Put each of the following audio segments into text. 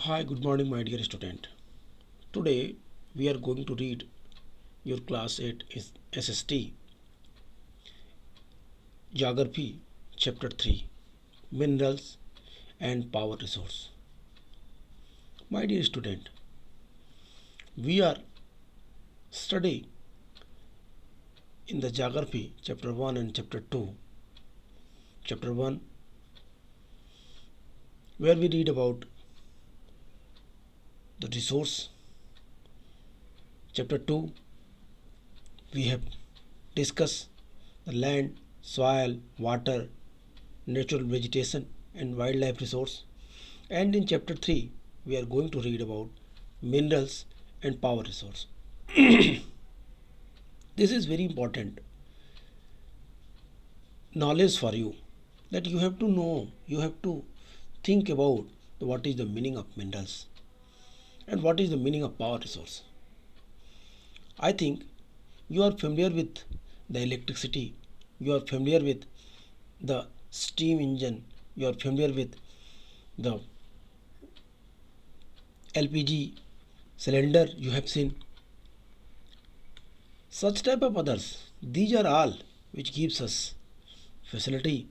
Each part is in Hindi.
Hi, good morning, my dear student. Today we are going to read your class 8 SST Geography Chapter 3 Minerals and Power Resource. My dear student, we are studying in the Geography Chapter 1 and Chapter 2. Chapter 1, where we read about the resource. Chapter 2, we have discussed the land, soil, water, natural vegetation, and wildlife resource. And in chapter 3, we are going to read about minerals and power resource. This is very important knowledge for you, that you have to know, you have to think about what is the meaning of minerals and what is the meaning of power resource. I think you are familiar with the electricity, you are familiar with the steam engine, you are familiar with the LPG cylinder you have seen, such type of others. These are all which gives us facility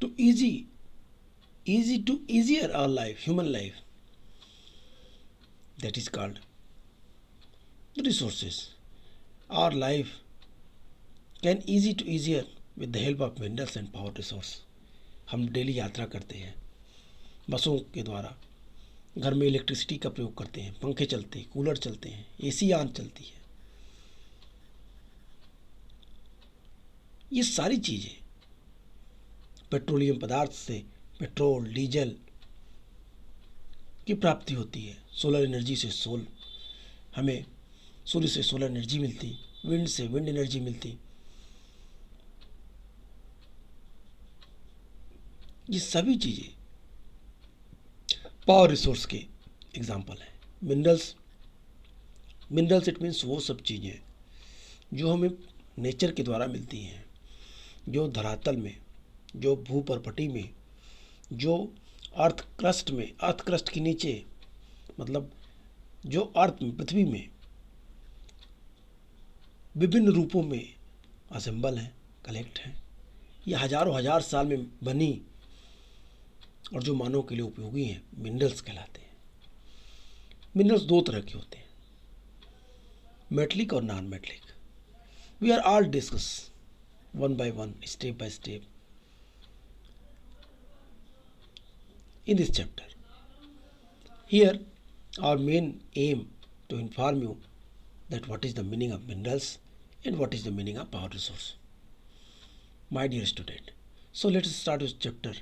to easier our life, human life. That is called the resources. Our life can easy to easier with the help of minerals and power resource. हम डेली यात्रा करते हैं बसों के द्वारा, घर में इलेक्ट्रिसिटी का प्रयोग करते हैं, पंखे चलते हैं, कूलर चलते हैं, एसी आन चलती है। ये सारी चीज़ें पेट्रोलियम पदार्थ से पेट्रोल डीजल की प्राप्ति होती है। सोलर एनर्जी से हमें सूर्य से सोलर एनर्जी मिलती, विंड से विंड एनर्जी मिलती। ये सभी चीज़ें पावर रिसोर्स के एग्जाम्पल हैं। मिनरल्स इट मीन्स वो सब चीज़ें जो हमें नेचर के द्वारा मिलती हैं, जो धरातल में, जो भूपर्पटी में, जो अर्थ क्रस्ट के नीचे, मतलब जो अर्थ में, पृथ्वी में विभिन्न रूपों में असेंबल हैं, कलेक्ट हैं। ये हजारों हजार साल में बनी और जो मानव के लिए उपयोगी हैं, मिनरल्स कहलाते हैं। मिनरल्स दो तरह के होते हैं, मेटलिक और non metallic. We are all discuss one by one, step by step in this chapter. Here our main aim to inform you that what is the meaning of minerals and what is the meaning of power resource. My dear student, so let us start with chapter.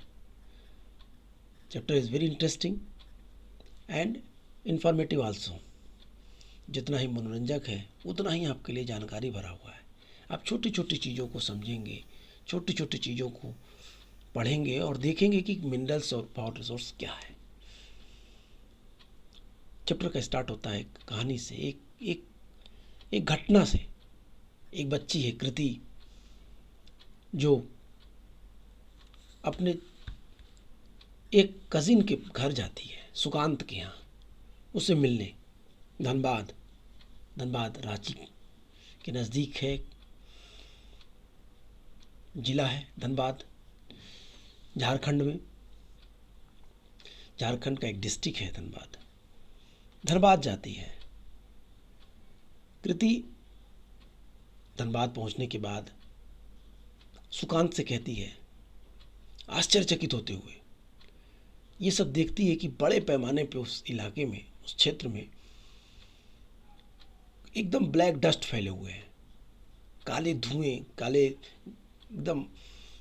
Chapter is very interesting and informative also. जितना ही मनोरंजक है उतना ही आपके लिए जानकारी भरा हुआ है। आप छोटी छोटी चीज़ों को समझेंगे, छोटी छोटी चीज़ों को पढ़ेंगे और देखेंगे कि मिनरल्स और पावर रिसोर्स क्या है। चैप्टर का स्टार्ट होता है कहानी से, एक घटना से। एक बच्ची है कृति, जो अपने एक कजिन के घर जाती है, सुकांत के यहाँ, उससे मिलने। धनबाद रांची के नज़दीक है, जिला है धनबाद, झारखंड में। झारखंड का एक डिस्ट्रिक्ट है धनबाद जाती है कृति। धनबाद पहुंचने के बाद सुकांत से कहती है, आश्चर्यचकित होते हुए, ये सब देखती है कि बड़े पैमाने पे उस इलाके में, उस क्षेत्र में एकदम ब्लैक डस्ट फैले हुए हैं, काले धुएं, काले एकदम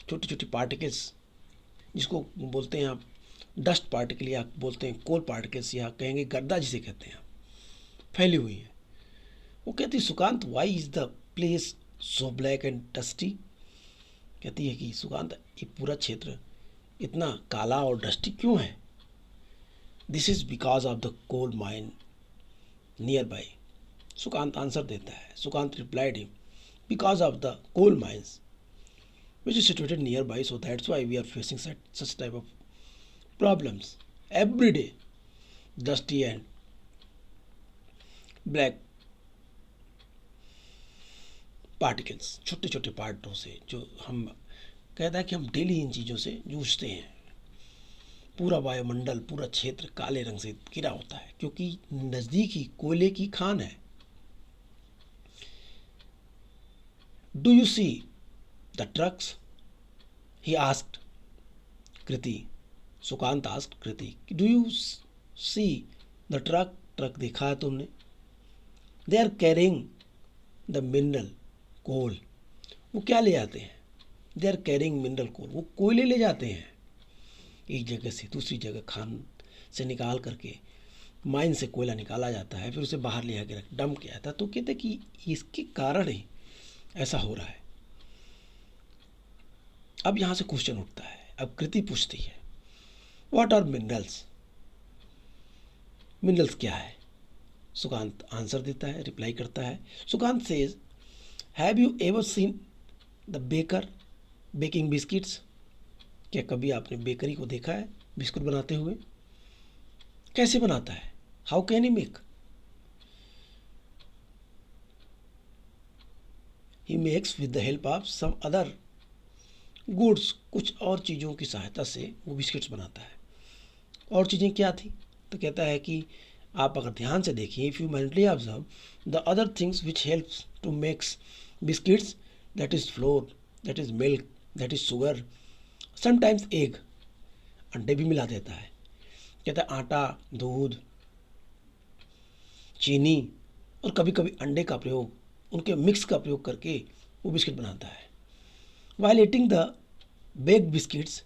छोटी छोटी पार्टिकल्स, जिसको बोलते हैं आप डस्ट पार्टिकल, या बोलते हैं कोल पार्टिकल्स, या कहेंगे गर्दा जिसे कहते हैं, फैली हुई है। वो कहती, Sukant, why is the place so black and dusty. कहती है कि सुकांत, ये पूरा क्षेत्र इतना काला और डस्टी क्यों है? This is because of the coal mine nearby. Sukant answer देता है, Sukant replied him, because of the coal mines which is situated nearby, so that's why we are facing such type of problems every day. Dusty and black particles, छोटे छोटे पार्टों से जो हम कहता है कि हम डेली इन चीज़ों से जूझते हैं। पूरा वायुमंडल, पूरा क्षेत्र काले रंग से घिरा होता है क्योंकि नज़दीक ही कोयले की खान है। Do you see the trucks? He asked Kriti. Sukant asked Kriti, do you see the truck? Truck देखा है तुमने? They are carrying the mineral coal. वो क्या ले जाते हैं? They are carrying mineral coal. वो कोयले ले जाते हैं एक जगह से दूसरी जगह, खान से निकाल करके, माइन से कोयला निकाला जाता है, फिर उसे बाहर ले आकर डंप किया जाता है। तो कहते हैं कि इसके कारण ही ऐसा हो रहा है। अब यहाँ से क्वेश्चन उठता है। अब कृति पूछती है, व्हाट आर मिनरल्स? मिनरल्स क्या है? सुकांत आंसर देता है, रिप्लाई करता है। Sukant says, have you ever seen the baker baking biscuits? क्या कभी आपने बेकरी को देखा है बिस्कुट बनाते हुए? कैसे बनाता है? How can he make? He makes with the help of some other goods. कुछ और चीज़ों की सहायता से वो बिस्किट्स बनाता है। और चीज़ें क्या थी? तो कहता है कि आप अगर ध्यान से देखिए, if you mindly observe the other things which helps to makes biscuits, that is flour, that is milk, that is sugar, sometimes egg, अंडे भी मिला देता है। कहता है आटा, दूध, चीनी और कभी कभी अंडे का प्रयोग, उनके मिक्स का प्रयोग करके वो बिस्किट बनाता है। While eating the baked biscuits,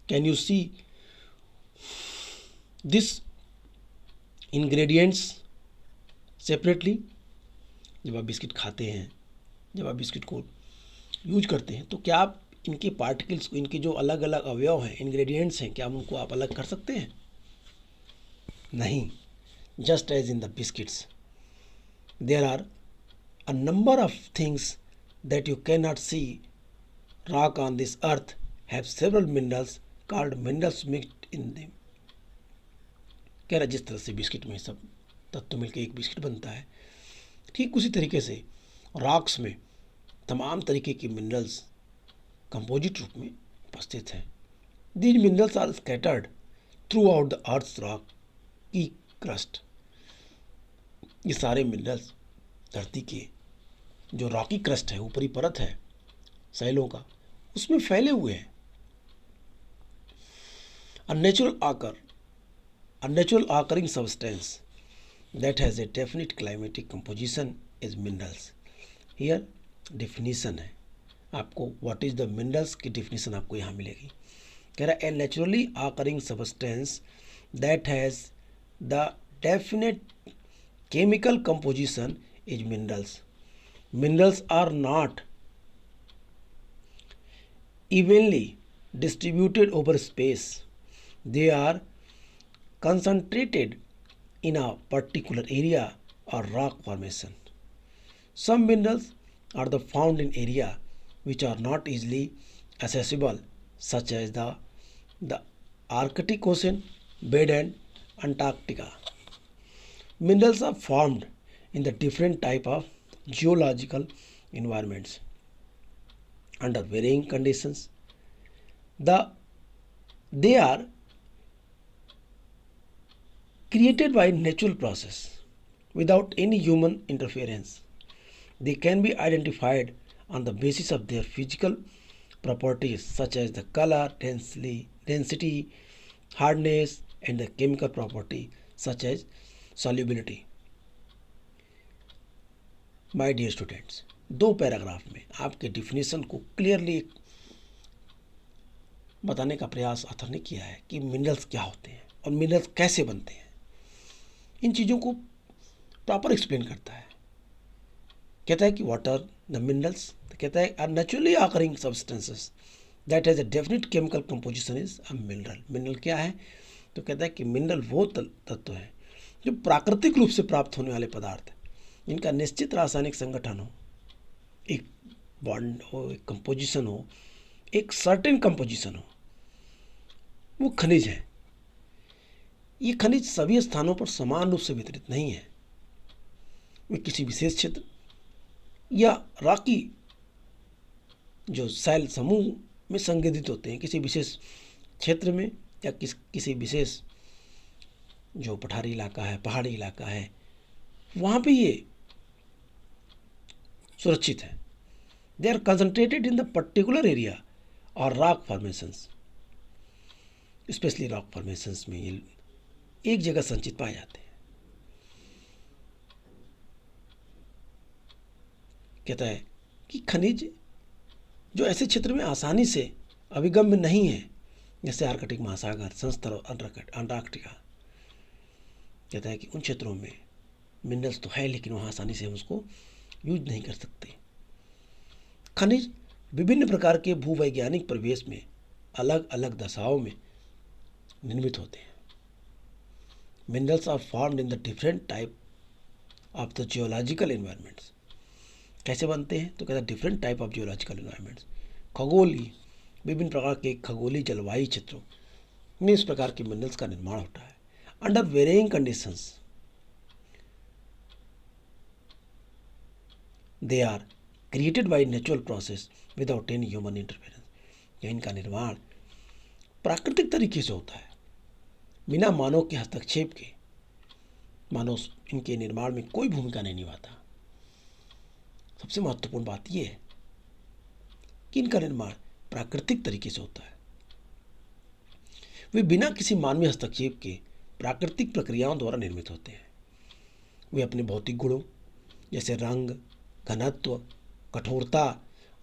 can you see this ingredients separately? जब आप बिस्किट खाते हैं, जब आप बिस्किट को यूज करते हैं, तो क्या आप इनके पार्टिकल्स को, इनके जो अलग अलग अवयव हैं, इंग्रेडिएंट्स हैं, क्या उनको आप अलग कर सकते हैं? नहीं। Just as in the biscuits there are a number of things that you can not see, rock on this earth have several minerals called minerals mixed in them। कह रहा जिस तरह से बिस्किट में सब तत्व मिलकर एक बिस्किट बनता है, ठीक उसी तरीके से रॉक्स में तमाम तरीके के मिनरल्स कंपोजिट रूप में उपस्थित हैं। These minerals are scattered throughout the earth's rock की क्रस्ट। ये सारे मिनरल्स धरती के जो रॉकी क्रस्ट है, ऊपरी परत है सैलों का, उसमें फैले हुए हैं। A natural occurring substance that has a definite climatic composition is minerals। Here definition है आपको, what is the minerals की definition आपको यहाँ मिलेगी। कह रहा है a naturally occurring substance that has the definite chemical composition is minerals। Minerals are not evenly distributed over space, they are concentrated in a particular area or rock formation। Some minerals are the found in area which are not easily accessible, such as the Arctic Ocean bed and Antarctica। Minerals are formed in the different type of geological environments under varying conditions। They are created by natural process without any human interference। They can be identified on the basis of their physical properties such as the color, density, hardness, and the chemical property such as solubility। My dear students, दो पैराग्राफ में आपके डिफिनीशन को क्लियरली बताने का प्रयास ऑथर ने किया है कि मिनरल्स क्या होते हैं और मिनरल्स कैसे बनते हैं। इन चीज़ों को प्रॉपर एक्सप्लेन करता है। कहता है कि व्हाट आर द मिनरल्स? तो कहता है are naturally occurring substances that has a definite chemical composition is a mineral. Mineral क्या है? तो कहता है कि मिनरल वो तत्व है जो प्राकृतिक रूप से प्राप्त होने वाले पदार्थ हैं, जिनका निश्चित रासायनिक संगठन हो, एक बॉन्ड हो, एक कंपोजिशन हो, एक सर्टेन कंपोजिशन हो, वो खनिज हैं। ये खनिज सभी स्थानों पर समान रूप से वितरित नहीं है। वे किसी विशेष क्षेत्र या राकी जो शैल समूह में संगठित होते हैं, किसी विशेष क्षेत्र में या किसी विशेष जो पठारी इलाका है, पहाड़ी इलाका है, वहाँ पे ये सुरक्षित है। They are concentrated in the particular area और rock formations, specially rock formations में ये एक जगह संचित पाए जाते हैं। कहता है कि खनिज जो ऐसे क्षेत्र में आसानी से अभिगम्य नहीं है, जैसे आर्कटिक महासागर, संस्तर और अंटार्कटिका, कहता है कि उन क्षेत्रों में मिनरल्स तो है लेकिन वहाँ आसानी से हम उसको यूज नहीं कर सकते। खनिज विभिन्न प्रकार के भूवैज्ञानिक परिवेश में अलग अलग दशाओं में निर्मित होते हैं। Minerals are formed in the different type of the geological environments. कैसे बनते हैं? तो कहता है different type of geological environments, खगोलीय, विभिन्न प्रकार के खगोलीय जलवायु क्षेत्रों में इस प्रकार के मिनरल्स का निर्माण होता है। Under varying conditions they are created by natural process without any human interference. इनका निर्माण प्राकृतिक तरीके से होता है बिना मानव के हस्तक्षेप के। मानव इनके निर्माण में कोई भूमिका नहीं निभाता। सबसे महत्वपूर्ण बात यह है कि इनका निर्माण प्राकृतिक तरीके से होता है। वे बिना किसी मानवीय हस्तक्षेप के प्राकृतिक प्रक्रियाओं द्वारा निर्मित होते हैं। वे अपने भौतिक गुणों जैसे रंग, घनत्व, कठोरता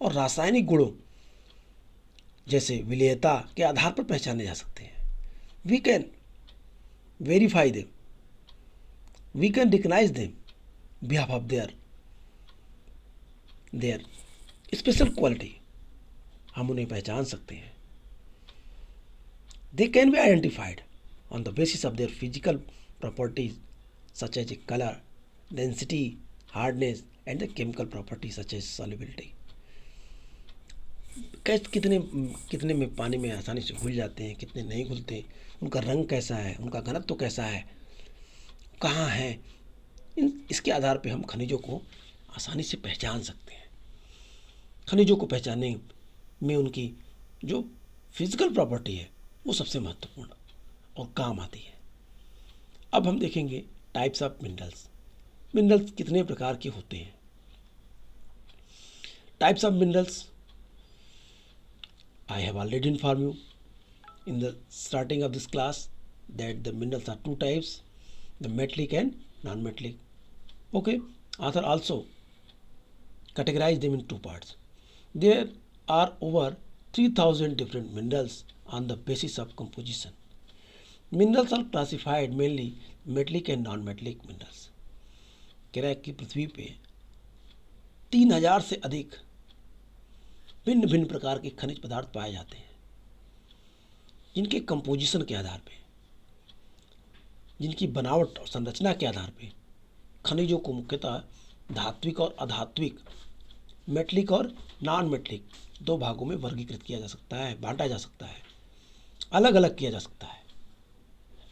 और रासायनिक गुणों जैसे विलेयता के आधार पर पहचाने जा सकते हैं। We can verify them, we can recognize them behalf of their special quality. हम उन्हें पहचान सकते हैं। They can be identified on the basis of their physical properties such as colour, density, hardness and the chemical properties such as solubility. कितने में पानी में आसानी से घुल जाते हैं, कितने नहीं घुलते, उनका रंग कैसा है, उनका घनत्व कैसा है, कहाँ है, इसके आधार पे हम खनिजों को आसानी से पहचान सकते हैं। खनिजों को पहचानने में उनकी जो फिजिकल प्रॉपर्टी है वो सबसे महत्वपूर्ण और काम आती है। अब हम देखेंगे टाइप्स ऑफ मिनरल्स। मिनरल्स कितने प्रकार के होते हैं? Types of minerals I have already informed you in the starting of this class that the minerals are two types, the metallic and non-metallic. Okay, author also categorized them in two parts. There are over 3000 different minerals on the basis of composition. Minerals are classified mainly metallic and non-metallic minerals. कह रहा है कि पृथ्वी पे 3000 से अधिक भिन्न भिन्न प्रकार के खनिज पदार्थ पाए जाते हैं, जिनके कंपोजिशन के आधार पे, जिनकी बनावट और संरचना के आधार पे खनिजों को मुख्यतः धात्विक और अधात्विक, मेटलिक और नॉन मेटलिक दो भागों में वर्गीकृत किया जा सकता है, बांटा जा सकता है, अलग अलग किया जा सकता है।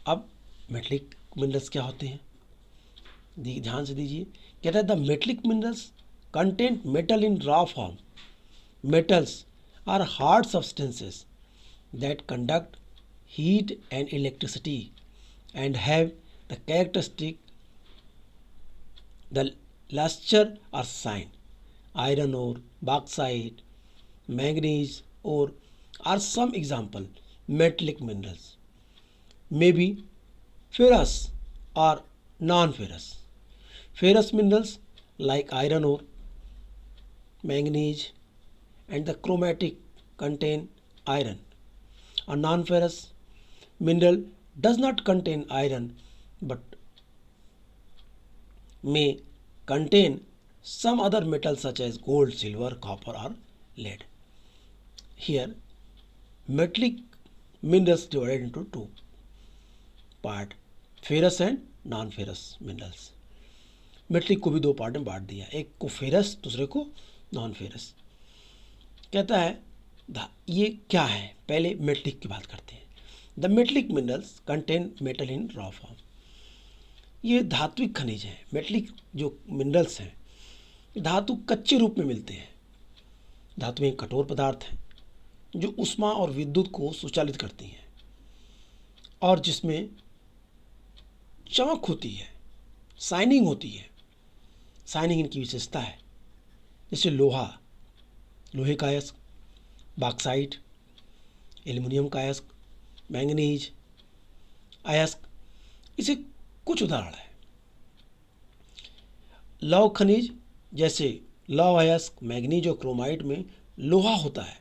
अब मेटलिक मिनरल्स क्या होते हैं? ध्यान से दीजिए। कहता है the metallic minerals content metal in raw form. Metals are hard substances that conduct heat and electricity and have the characteristic the luster or shine. Iron ore, bauxite, manganese ore are some example metallic minerals. Maybe ferrous or non-ferrous. Ferrous minerals like iron ore, manganese and the chromatic contain iron. A non-ferrous mineral does not contain iron but may contain some other metal such as gold, silver, copper or lead. Here metallic minerals divided into two part, ferrous and non-ferrous minerals. Metallic को भी दो पार्ट में बांट दिया, एक को फेरस, दूसरे को नॉन फेरस। कहता है ये क्या है? पहले मेटलिक की बात करते हैं। The metallic minerals contain metal in raw form. ये धात्विक खनिज हैं। मेटलिक जो मिनरल्स हैं धातु कच्चे रूप में मिलते हैं। धातु एक कठोर पदार्थ है जो ऊष्मा और विद्युत को सुचालित करती हैं और जिसमें चमक होती है, शाइनिंग होती है। शाइनिंग इनकी विशेषता है। जैसे लोहा, लोहे का अयस्क, बॉक्साइट, एल्युमिनियम का अयस्क, मैंगनीज अयस्क, इसे कुछ उदाहरण है। लौह खनिज जैसे लौह अयस्क, मैंगनीज और क्रोमाइट में लोहा होता है,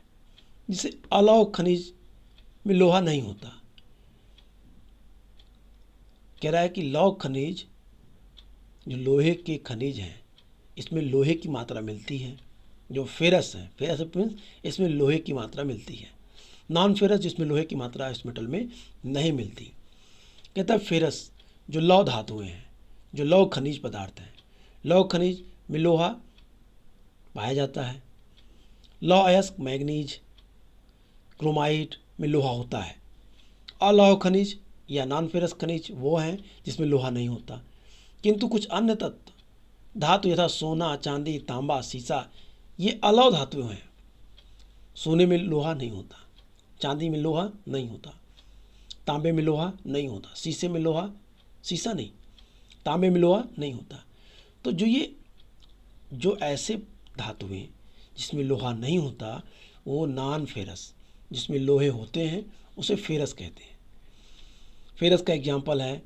जिसे अलौह खनिज में लोहा नहीं होता। कह रहा है कि लौह खनिज जो लोहे के खनिज हैं इसमें लोहे की मात्रा मिलती है। जो फेरस है, फेरस मीन्स इसमें लोहे की मात्रा मिलती है। नॉन फेरस जिसमें लोहे की मात्रा इस मेटल में नहीं मिलती। कहता है फेरस जो लौह धातुएं हैं, जो लौह खनिज पदार्थ हैं, लौह खनिज में लोहा पाया जाता है। लौह अयस्क, मैंगनीज, क्रोमाइट में लोहा होता है। अलौह खनिज या नॉन फेरस खनिज वो हैं जिसमें लोहा नहीं होता। किंतु कुछ अन्य तत्व धातु यथा सोना, चांदी, तांबा, सीसा ये अलौह धातुएं हैं। सोने में लोहा नहीं होता, चांदी में लोहा नहीं होता, तांबे में लोहा नहीं होता, शीशे में लोहा, शीशा नहीं, तांबे में लोहा नहीं होता। तो जो ऐसे धातुएं जिसमें लोहा नहीं होता वो नॉन फेरस, जिसमें लोहे होते हैं उसे फेरस कहते हैं। फेरस का एग्जाम्पल है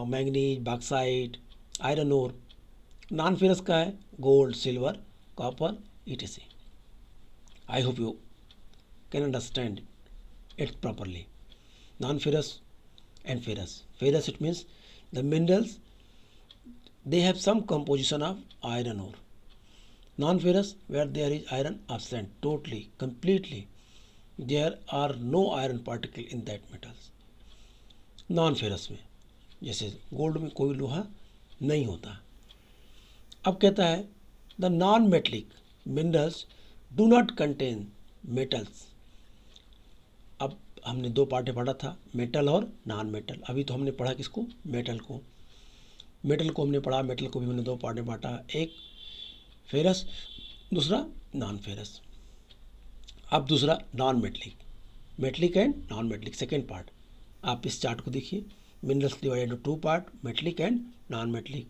manganese, bauxite, iron ore. Non ferrous का है gold, silver, copper, etc. I hope you can understand it properly. Non-ferrous and ferrous. Ferrous it means the minerals they have some composition of iron ore. Non-ferrous where there is iron absent totally, completely. There are no iron particle in that metals. Non-ferrous में जैसे गोल्ड में कोई लोहा नहीं होता। अब कहता है the non metallic minerals do not contain metals. अब हमने दो पार्टें पढ़ा था, मेटल और नॉन मेटल। अभी तो हमने पढ़ा किसको? मेटल को। मेटल को हमने पढ़ा, मेटल को भी हमने दो पार्टें बांटा, एक फेरस, दूसरा नॉन फेरस। अब दूसरा non metallic, metallic and non metallic second part. आप इस चार्ट को देखिए, minerals divided to two part, metallic and non metallic.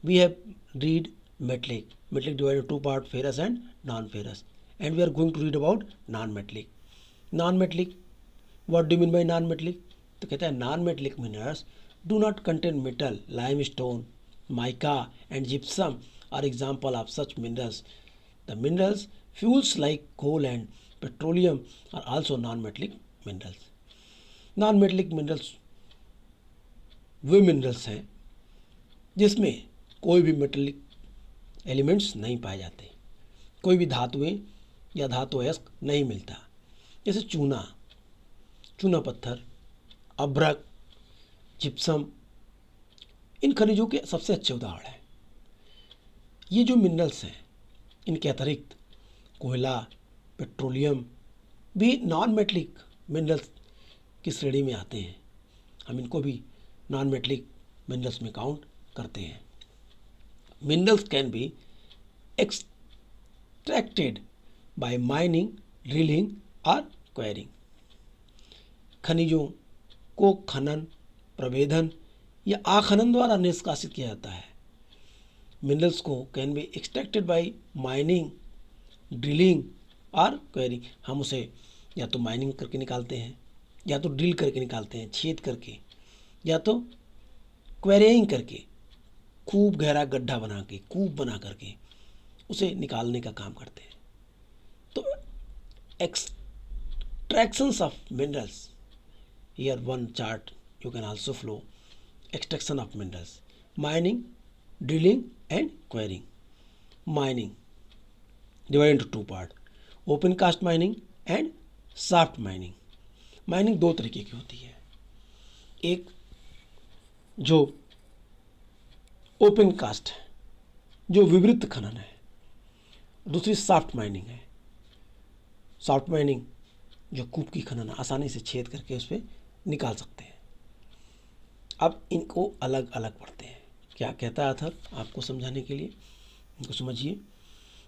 We have read metallic divided two part, ferrous and non-ferrous, and we are going to read about non-metallic. Non-metallic, what do you mean by non-metallic? तो कहता है non-metallic minerals do not contain metal. Limestone, mica and gypsum are example of such minerals. The minerals fuels like coal and petroleum are also non-metallic minerals. Non-metallic minerals way minerals हैं जिसमें कोई भी मेटलिक एलिमेंट्स नहीं पाए जाते, कोई भी धातुएं या धातु अयस्क नहीं मिलता। जैसे चूना, चूना पत्थर, अभ्रक, जिप्सम इन खनिजों के सबसे अच्छे उदाहरण हैं। ये जो मिनरल्स हैं इनके अतिरिक्त कोयला, पेट्रोलियम भी नॉन मेटलिक मिनरल्स की श्रेणी में आते हैं। हम इनको भी नॉन मेटलिक मिनरल्स में काउंट करते हैं। Minerals can be extracted by mining, drilling or quarrying. खनिजों को खनन, प्रवेधन या आखनन द्वारा निष्कासित किया जाता है। मिनरल्स को can be extracted bye mining, drilling और क्वेरिंग। हम उसे या तो माइनिंग करके निकालते हैं, या तो ड्रिल करके निकालते हैं, छेद करके, या तो क्वेरिंग करके, खूब गहरा गड्ढा बना के, कूप बना करके उसे निकालने का काम करते हैं। तो extractions of minerals, here one chart you can also flow extraction of minerals, mining, drilling and quarrying. Mining divide into two part, open cast mining and shaft mining. Mining दो तरीके की होती है, एक जो ओपन कास्ट है, जो विवृत खनन है, दूसरी सॉफ्ट माइनिंग है। सॉफ्ट माइनिंग जो कूप की खनन आसानी से छेद करके उस पर निकाल सकते हैं। अब इनको अलग अलग पढ़ते हैं। क्या कहता है अथर आपको समझाने के लिए, इनको समझिए।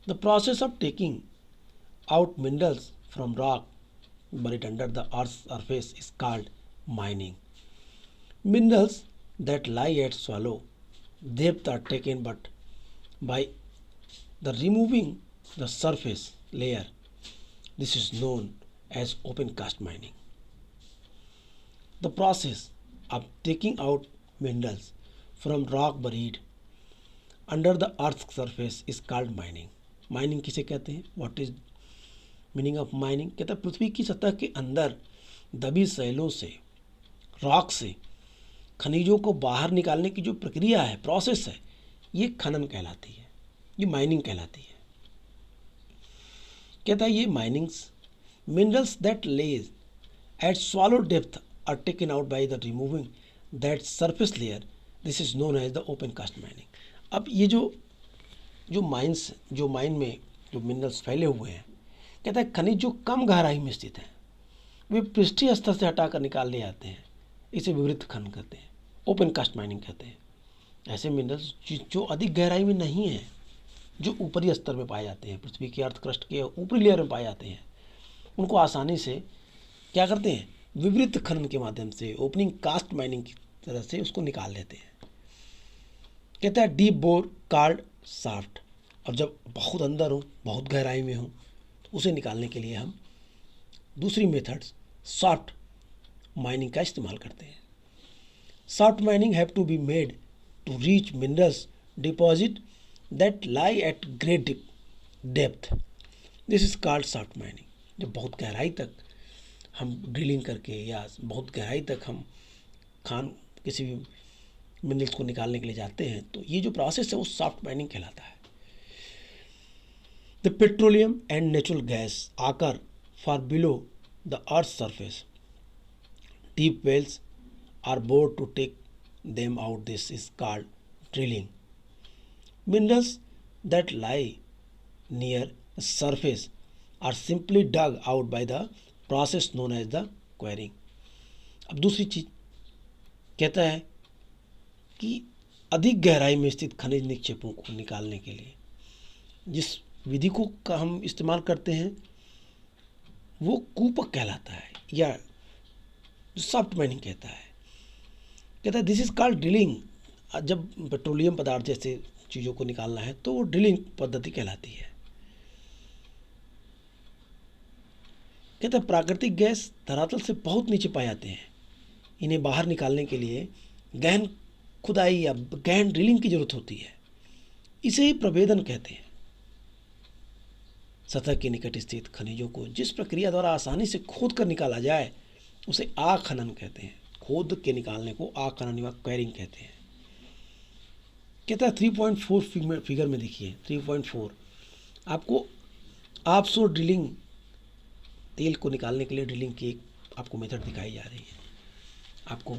The process of taking out minerals from rock buried under the earth's surface is called mining. Minerals that lie at shallow depth are taken but by the removing the surface layer. This is known as open cast mining. The process of taking out minerals from rock buried under the earth's surface is called mining. Mining किसे कहते हैं? What is meaning of mining? कहता है पृथ्वी की सतह के अंदर दबी शैलों से, रॉक से खनिजों को बाहर निकालने की जो प्रक्रिया है, प्रोसेस है, ये खनन कहलाती है, ये माइनिंग कहलाती है। कहता है ये minings minerals that lays at shallow depth are taken out by the removing that surface layer, this is known as the open cast mining. अब ये जो माइन में जो मिनरल्स फैले हुए हैं, कहता है खनिज जो कम गहराई में स्थित हैं वे पृष्ठीय स्तर से हटाकर निकाल ले जाते हैं, इसे विवृत खनन कहते हैं, ओपन कास्ट माइनिंग कहते हैं। ऐसे मिनरल्स जो अधिक गहराई में नहीं हैं, जो ऊपरी स्तर में पाए जाते हैं, पृथ्वी की अर्थ क्रस्ट के ऊपरी लेयर में पाए जाते हैं, उनको आसानी से क्या करते हैं, विवृत खनन के माध्यम से, ओपनिंग कास्ट माइनिंग की तरह से उसको निकाल लेते हैं। कहता है डीप बोर कार्ड शाफ्ट, और जब बहुत अंदर हो, बहुत गहराई में हो, उसे निकालने के लिए हम दूसरी मेथड्स सॉफ्ट माइनिंग का इस्तेमाल करते हैं। Soft mining have to be made to reach minerals deposit that lie at great depth, this is called soft mining. जब बहुत गहराई तक हम ड्रिलिंग करके या बहुत गहराई तक हम किसी भी मिनरल्स को निकालने के लिए जाते हैं, तो ये जो प्रोसेस है वो सॉफ्ट माइनिंग कहलाता है। The petroleum and natural gas occur far below the Earth's surface. Deep wells are bored to take them out. This is called drilling. Minerals that lie near the surface are simply dug out by the process known as the quarrying. अब दूसरी चीज कहता है कि अधिक गहराई में स्थित खनिज निक्षेपों को निकालने के लिए जिस विधि को का हम इस्तेमाल करते हैं वो कूपक कहलाता है, या सॉफ्ट माइनिंग कहता है। कहता है दिस इज कॉल्ड ड्रिलिंग। जब पेट्रोलियम पदार्थ जैसे चीज़ों को निकालना है तो वो ड्रिलिंग पद्धति कहलाती है। कहता है प्राकृतिक गैस धरातल से बहुत नीचे पाए जाते हैं, इन्हें बाहर निकालने के लिए गहन खुदाई या गहन ड्रिलिंग की जरूरत होती है, इसे ही प्रभेदन कहते हैं। सतह के निकट स्थित खनिजों को जिस प्रक्रिया द्वारा आसानी से खोद कर निकाला जाए उसे आग खनन कहते हैं। खोद के निकालने को आग खनन या क्वेरिंग कहते हैं। कहता है 3.4 फिगर में देखिए 3.4 आपको ऑफशोर ड्रिलिंग, तेल को निकालने के लिए ड्रिलिंग की एक आपको मेथड दिखाई जा रही है। आपको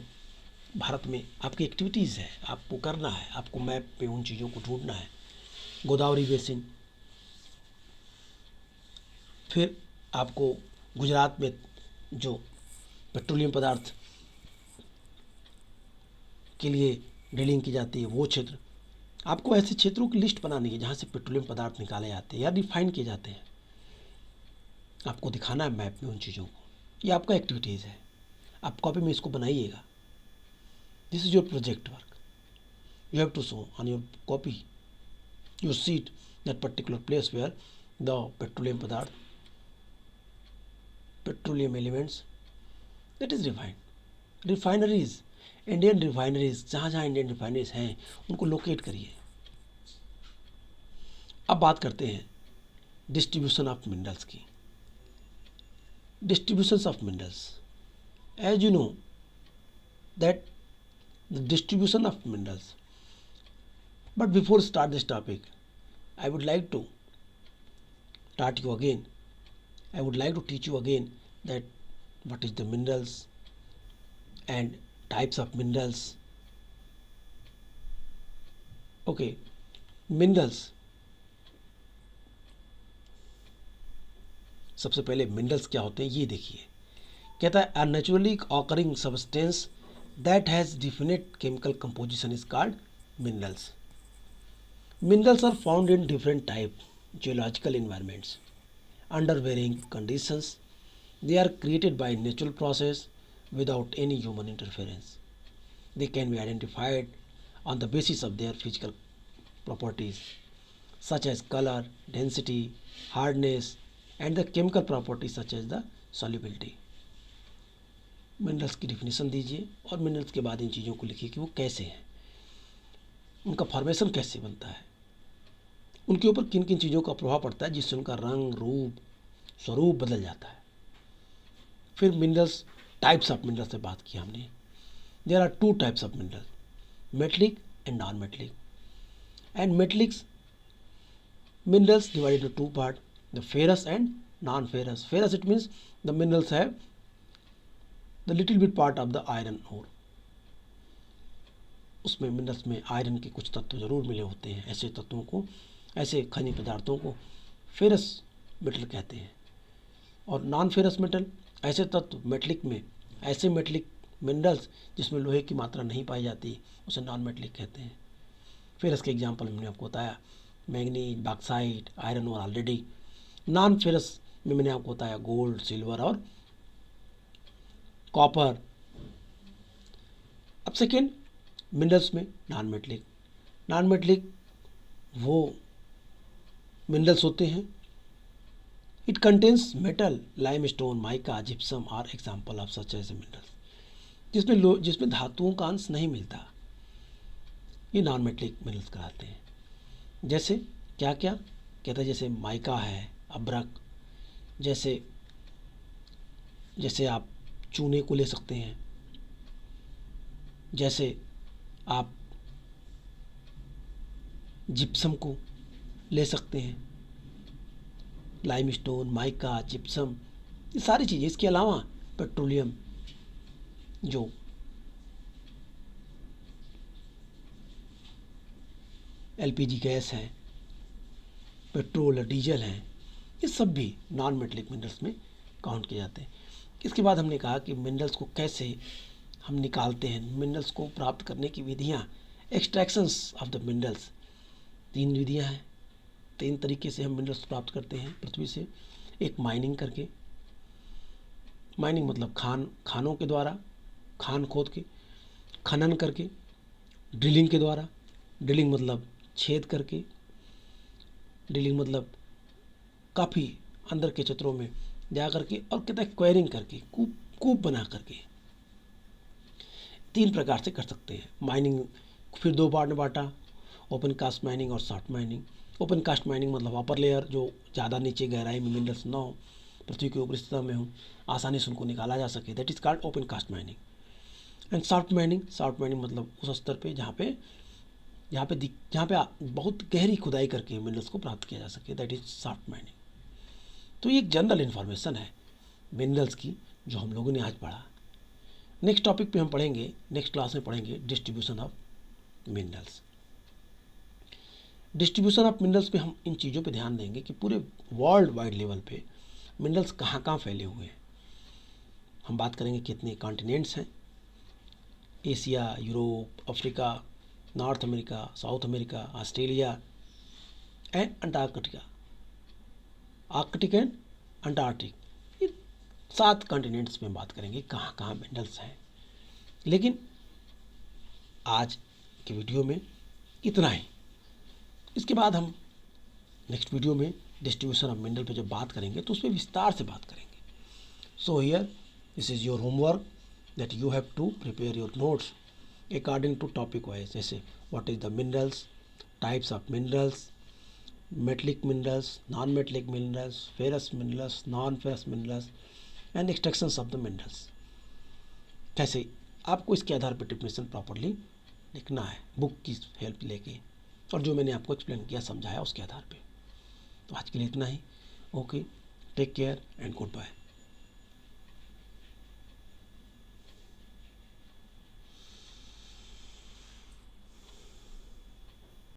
भारत में आपकी एक्टिविटीज़ है, आपको करना है, आपको मैप पे उन चीज़ों को ढूंढना है। गोदावरी बेसिन, फिर आपको गुजरात में जो पेट्रोलियम पदार्थ के लिए ड्रिलिंग की जाती है वो क्षेत्र, आपको ऐसे क्षेत्रों की लिस्ट बनानी है जहाँ से पेट्रोलियम पदार्थ निकाले जाते हैं या रिफाइन किए जाते हैं। आपको दिखाना है मैप में उन चीज़ों को। ये आपका एक्टिविटीज़ है, आप कॉपी में इसको बनाइएगा। This is your project work, you have to show on your copy your sheet that particular place where the petroleum पदार्थ, petroleum elements that is refined. Refineries, Indian refineries, जहाँ जहाँ इंडियन रिफाइनरीज हैं उनको लोकेट करिए। अब बात करते हैं डिस्ट्रीब्यूशन ऑफ मिनरल्स की। Distribution of minerals, as you know that the distribution of minerals, but before start this topic I would like to start you again. I would like to teach you again that what is the minerals and types of minerals. Okay, minerals. सबसे पहले मिनरल्स क्या होते हैं ये देखिए। कहता है a naturally occurring substance that has definite chemical composition is called minerals. Minerals are found in different type geological environments under varying conditions. They are created by natural process without any human interference. They can be identified on the basis of their physical properties such as color, density, hardness and the chemical properties such as the solubility. Minerals की डिफिनेशन दीजिए और मिनरल्स के बाद इन चीज़ों को लिखिए कि वो कैसे हैं, उनका फॉर्मेशन कैसे बनता है, उनके ऊपर किन किन चीज़ों का प्रभाव पड़ता है जिससे उनका रंग, रूप, स्वरूप बदल जाता है। फिर मिनरल्स, टाइप्स ऑफ मिनरल्स से बात की हमने। There are two types of mineral, metallic and non metallic. And metallics minerals divided into two part, the ferrous and non-ferrous. Ferrous it means the minerals have the little bit part of the iron ore. उसमें मिनरल्स में आयरन के कुछ तत्व जरूर मिले होते हैं। ऐसे तत्वों को, ऐसे खनिज पदार्थों को फेरस मेटल कहते हैं। और नॉन फेरस मेटल ऐसे तत्व मेटलिक में, ऐसे मेटलिक मिनरल्स जिसमें लोहे की मात्रा नहीं पाई जाती उसे नॉन मेटलिक कहते हैं। फेरस के एग्जाम्पल मैंने आपको बताया, मैग्नीज, बॉक्साइट, आयरन और ऑलरेडी। नॉन फेरस में मैंने आपको बताया गोल्ड, सिल्वर और कॉपर। अब सेकेंड मिनरल्स में नॉन मेटलिक। नॉन मेटलिक वो मिनरल्स होते हैं, it contains metal, limestone, mica, gypsum are example of such as minerals, जिसमें धातुओं का अंश नहीं मिलता, ये नॉन मेटलिक मिनरल्स कहलाते हैं। जैसे क्या क्या कहता है, जैसे माइका है, अब्रक, जैसे आप चूने को ले सकते हैं, जैसे आप जिप्सम को ले सकते हैं, लाइमस्टोन, माइका, जिप्सम, ये सारी चीज़ें। इसके अलावा पेट्रोलियम, जो एलपीजी गैस है, पेट्रोल, डीजल है, ये सब भी नॉन मेटलिक मिनरल्स में काउंट किए जाते हैं। इसके बाद हमने कहा कि मिनरल्स को कैसे हम निकालते हैं, मिनरल्स को प्राप्त करने की विधियाँ, एक्सट्रैक्शंस ऑफ द मिनरल्स। 3 विधियाँ हैं, 3 तरीके से हम मिनरल्स प्राप्त करते हैं पृथ्वी से। एक माइनिंग करके, माइनिंग मतलब खानों के द्वारा, खान खोद के, खनन करके, ड्रिलिंग के द्वारा, ड्रिलिंग मतलब छेद करके, ड्रिलिंग मतलब काफ़ी अंदर के क्षेत्रों में जा करके, और कहता है क्वेरिंग करके, कूप बना करके। 3 प्रकार से कर सकते हैं माइनिंग। फिर 2 पार्ट में बांटा, ओपन कास्ट माइनिंग और soft mining. Open cast mining मतलब अपर लेयर, जो ज़्यादा नीचे गहराई में मिनरल्स ना हो, पृथ्वी के ऊपरी सतह में हो, आसानी से उनको निकाला जा सके, that is called open cast mining. And soft mining मतलब उस स्तर पे जहाँ पे बहुत गहरी खुदाई करके मिनरल्स को प्राप्त किया जा सके, दैट इज सॉफ्ट माइनिंग। तो ये एक जनरल इन्फॉर्मेशन है मिनरल्स की जो हम लोगों ने आज पढ़ा। नेक्स्ट टॉपिक पे हम पढ़ेंगे, नेक्स्ट क्लास में पढ़ेंगे distribution of minerals. Distribution of minerals पे हम इन चीज़ों पे ध्यान देंगे कि पूरे वर्ल्ड वाइड लेवल पे मिनरल्स कहाँ कहाँ फैले हुए हैं। हम बात करेंगे कितने कॉन्टिनेंट्स हैं, Asia, Europe, Africa, north America, south America, Australia and Antarctica, Arctic and Antarctic, ये 7 कॉन्टिनेंट्स में बात करेंगे कहाँ कहाँ मिनरल्स हैं। लेकिन आज के वीडियो में इतना ही। इसके बाद हम नेक्स्ट वीडियो में डिस्ट्रीब्यूशन ऑफ मिनरल पे जब बात करेंगे तो उस पर विस्तार से बात करेंगे। So here this is your homework that you have to prepare your notes according to topic wise, जैसे what is the minerals, types of minerals, metallic minerals, non metallic minerals, ferrous minerals, non ferrous minerals and extractions of the minerals. कैसे आपको इसके आधार पर डिफिनेशन प्रॉपरली लिखना है बुक की हेल्प लेके, और जो मैंने आपको एक्सप्लेन किया, समझाया उसके आधार पे। तो आज के लिए इतना ही। Okay, take care and good bye.